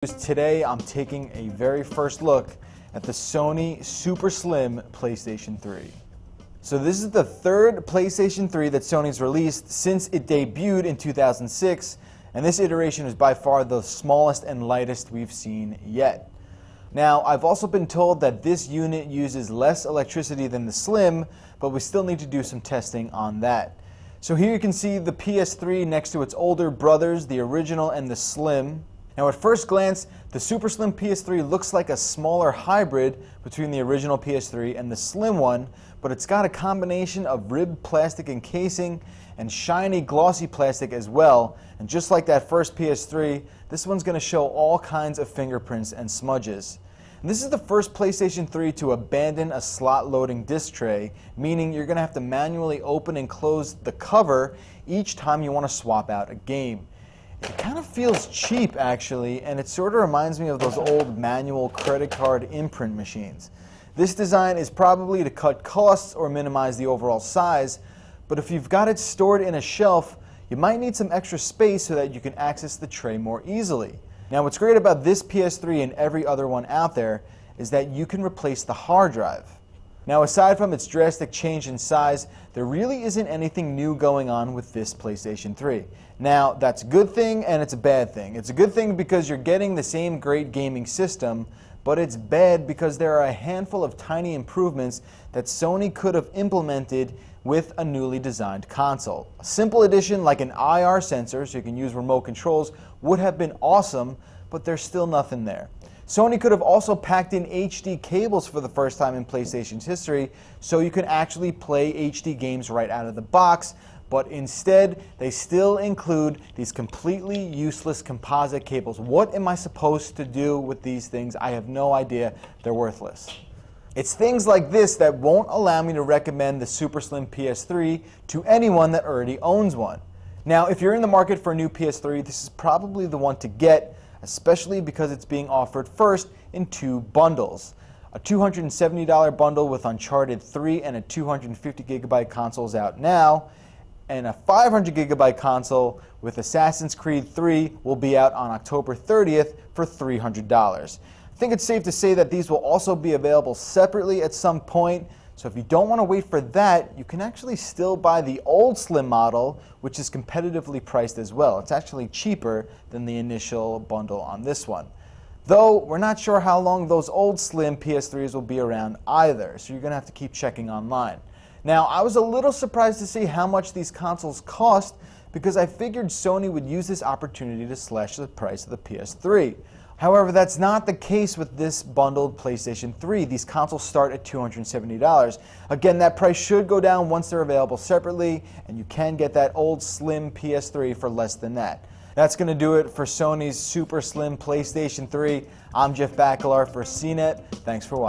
Today I'm taking a very first look at the Sony Super Slim PlayStation 3. So this is the third PlayStation 3 that Sony's released since it debuted in 2006, and this iteration is by far the smallest and lightest we've seen yet. Now, I've also been told that this unit uses less electricity than the Slim, but we still need to do some testing on that. So here you can see the PS3 next to its older brothers, the original and the Slim. Now at first glance, the Super Slim PS3 looks like a smaller hybrid between the original PS3 and the Slim one, but it's got a combination of ribbed plastic encasing and shiny glossy plastic as well, and just like that first PS3, this one's going to show all kinds of fingerprints and smudges. And this is the first PlayStation 3 to abandon a slot loading disc tray, meaning you're going to have to manually open and close the cover each time you want to swap out a game. It kind of feels cheap actually, and it sort of reminds me of those old manual credit card imprint machines. This design is probably to cut costs or minimize the overall size, but if you've got it stored in a shelf, you might need some extra space so that you can access the tray more easily. Now what's great about this PS3 and every other one out there is that you can replace the hard drive. Now aside from its drastic change in size, there really isn't anything new going on with this PlayStation 3. Now that's a good thing and it's a bad thing. It's a good thing because you're getting the same great gaming system, but it's bad because there are a handful of tiny improvements that Sony could have implemented with a newly designed console. A simple addition like an IR sensor so you can use remote controls would have been awesome, but there's still nothing there. Sony could have also packed in HD cables for the first time in PlayStation's history so you can actually play HD games right out of the box, but instead they still include these completely useless composite cables. What am I supposed to do with these things? I have no idea. They're worthless. It's things like this that won't allow me to recommend the Super Slim PS3 to anyone that already owns one. Now, if you're in the market for a new PS3, this is probably the one to get, especially because it's being offered first in two bundles. A $270 bundle with Uncharted 3 and a 250GB console is out now, and a 500GB console with Assassin's Creed 3 will be out on October 30th for $300. I think it's safe to say that these will also be available separately at some point, so if you don't want to wait for that, you can actually still buy the old Slim model, which is competitively priced as well. It's actually cheaper than the initial bundle on this one. Though, we're not sure how long those old Slim PS3s will be around either, so you're going to have to keep checking online. Now, I was a little surprised to see how much these consoles cost because I figured Sony would use this opportunity to slash the price of the PS3. However, that's not the case with this bundled PlayStation 3. These consoles start at $270. Again, that price should go down once they're available separately, and you can get that old Slim PS3 for less than that. That's going to do it for Sony's Super Slim PlayStation 3. I'm Jeff Bacalar for CNET. Thanks for watching.